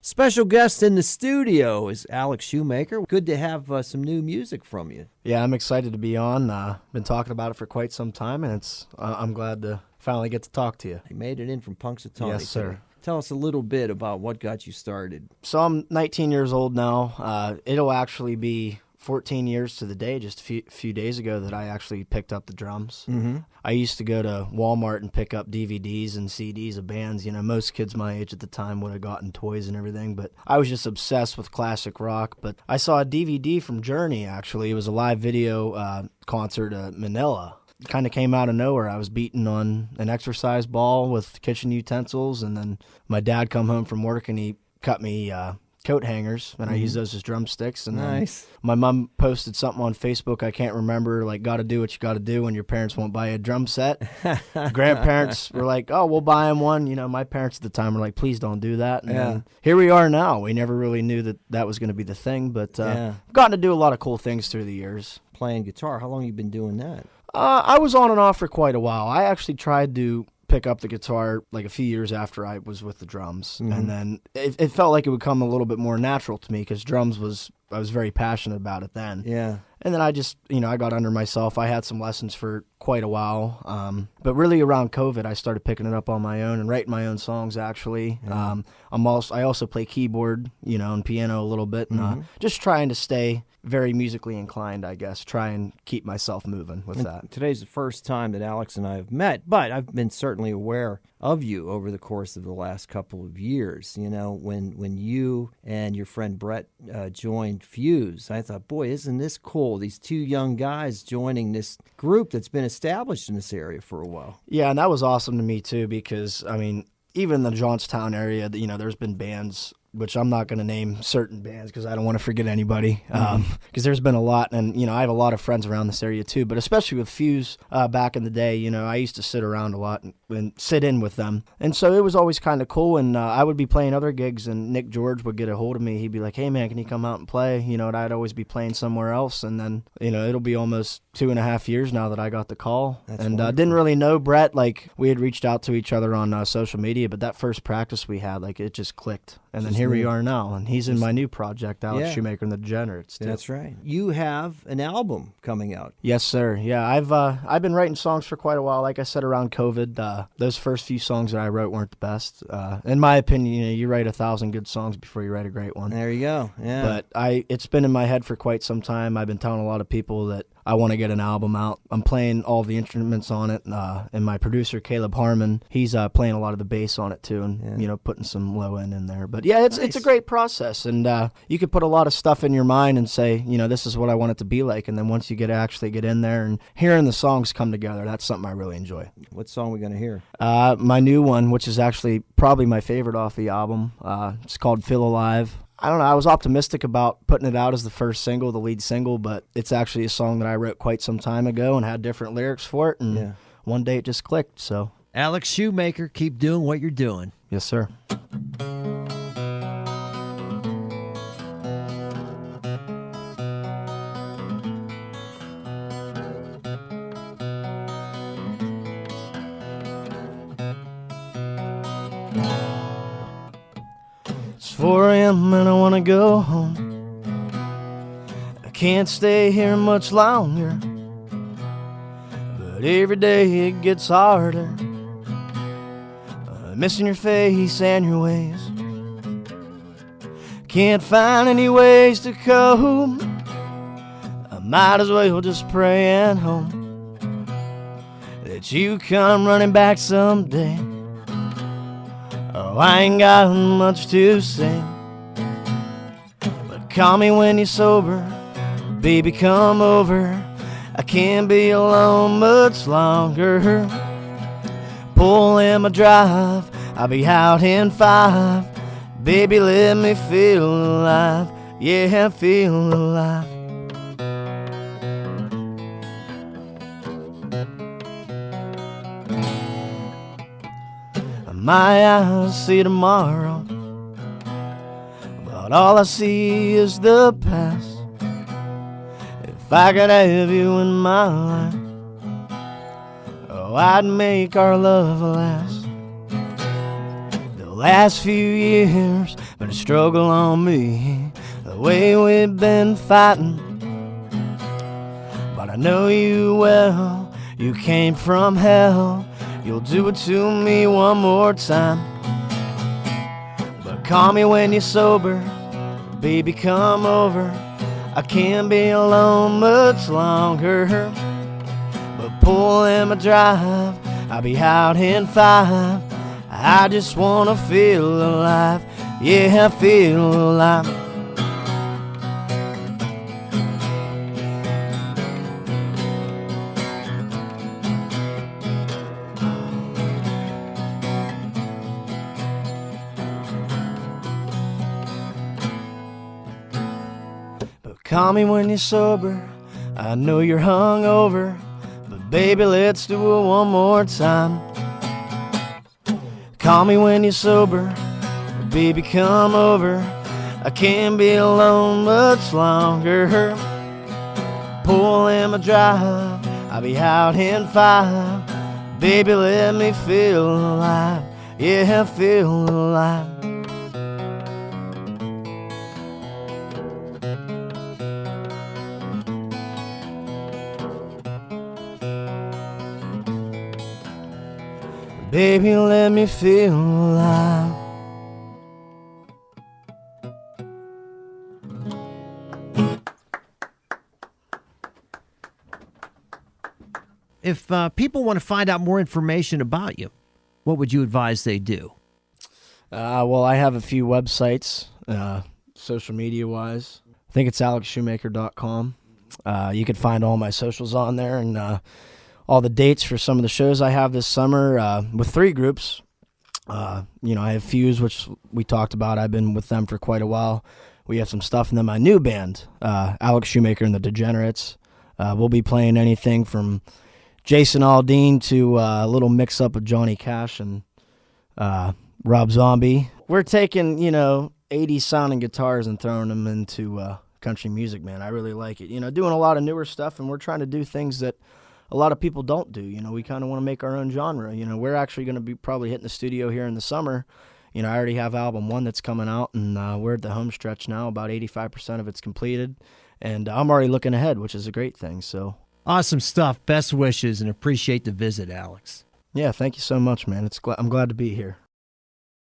Special guest in the studio is Alex Shoemaker. Good to have some new music from you. Yeah, I'm excited to be on. Been talking about it for quite some time, and I'm glad to finally get to talk to you. You made it in from Punxsutawney. Yes, sir. Tell us a little bit about what got you started. So I'm 19 years old now. It'll actually be 14 years to the day, just a few days ago, that I actually picked up the drums. Mm-hmm. I used to go to Walmart and pick up DVDs and CDs of bands. You know, most kids my age at the time would have gotten toys and everything, but I was just obsessed with classic rock. But I saw a DVD from Journey, actually. It was a live video concert at Manila. It kind of came out of nowhere. I was beating on an exercise ball with kitchen utensils, and then my dad come home from work and he cut me coat hangers, and I used those as drumsticks. And nice. Then my mom posted something on Facebook, I can't remember, like, got to do what you got to do when your parents won't buy you a drum set. Grandparents were like, oh, we'll buy him one. You know, my parents at the time were like, please don't do that. And then here we are now. We never really knew that was going to be the thing, but I've gotten to do a lot of cool things through the years. Playing guitar, how long have you been doing that? I was on and off for quite a while. I actually tried to pick up the guitar like a few years after I was with the drums, and then it felt like it would come a little bit more natural to me because I was very passionate about it then. Yeah. And then I just, I got under myself. I had some lessons for quite a while, but really around COVID, I started picking it up on my own and writing my own songs. Actually, I also play keyboard, and piano a little bit, and just trying to stay very musically inclined, I guess. Try and keep myself moving with that. Today's the first time that Alex and I have met, but I've been certainly aware of you over the course of the last couple of years. When you and your friend Brett joined Fuse, I thought, boy, isn't this cool? These two young guys joining this group that's been established in this area for a while. Yeah, and that was awesome to me too, because even the Johnstown area, there's been bands, which I'm not going to name certain bands because I don't want to forget anybody, because there's been a lot, and I have a lot of friends around this area too, but especially with Fuse back in the day, I used to sit around a lot and sit in with them, and so it was always kind of cool. And I would be playing other gigs, and Nick George would get a hold of me. He'd be like, hey man, can you come out and play? And I'd always be playing somewhere else, and then it'll be almost 2.5 years now that I got the call. That's and didn't really know Brett. Like, we had reached out to each other on social media, but that first practice we had, like, it just clicked. And then here we are now, and he's in my new project, Alex Shoemaker and the Degenerates, too. That's right. You have an album coming out. Yes, sir. Yeah, I've been writing songs for quite a while. Like I said, around COVID, those first few songs that I wrote weren't the best. In my opinion, you write 1,000 good songs before you write a great one. There you go. Yeah. But it's been in my head for quite some time. I've been telling a lot of people that I want to get an album out. I'm playing all the instruments on it, and my producer, Caleb Harmon, he's playing a lot of the bass on it too, and putting some low end in there. But yeah, it's a great process, and you could put a lot of stuff in your mind and say, this is what I want it to be like, and then once you actually get in there and hearing the songs come together, that's something I really enjoy. What song are we going to hear? My new one, which is actually probably my favorite off the album. It's called Feel Alive. I don't know, I was optimistic about putting it out as the first single, the lead single, but it's actually a song that I wrote quite some time ago and had different lyrics for it, and one day it just clicked, so. Alex Shoemaker, keep doing what you're doing. Yes, sir. It's 4 a.m. and I want to go home. I can't stay here much longer, but every day it gets harder. Missing your face and your ways. Can't find any ways to cope. I might as well just pray and hope that you come running back someday. Oh, I ain't got much to say, but call me when you're sober. Baby, come over. I can't be alone much longer. Pull in my drive, I'll be out in 5. Baby, let me feel alive. Yeah, feel alive. My eyes see tomorrow, but all I see is the past. If I could have you in my life, oh, I'd make our love last. The last few years But a struggle on me, the way we've been fighting. But I know you well, you came from hell. You'll do it to me one more time. But call me when you're sober, baby, come over. I can't be alone much longer. But pull in my drive, I'll be out in 5. I just wanna feel alive, yeah, feel alive. But call me when you're sober, I know you're hungover, but baby, let's do it one more time. Call me when you're sober, baby, come over. I can't be alone much longer. Pull in my drive, I'll be out in 5. Baby, let me feel alive, yeah, feel alive. Baby, let me feel alive. If people want to find out more information about you, what would you advise they do? Well, I have a few websites, social media-wise. I think it's alexshoemaker.com. You can find all my socials on there, and all the dates for some of the shows I have this summer with 3 groups. I have Fuse, which we talked about. I've been with them for quite a while. We have some stuff, and then my new band, Alex Shoemaker and the Degenerates. We'll be playing anything from Jason Aldean to a little mix-up of Johnny Cash and Rob Zombie. We're taking, 80s sounding guitars and throwing them into country music, man. I really like it. Doing a lot of newer stuff, and we're trying to do things that a lot of people don't do. We kind of want to make our own genre. We're actually going to be probably hitting the studio here in the summer. I already have album 1 that's coming out, and we're at the home stretch now. About 85% of it's completed, and I'm already looking ahead, which is a great thing. So awesome stuff. Best wishes, and appreciate the visit, Alex. Yeah, thank you so much, man. I'm glad to be here.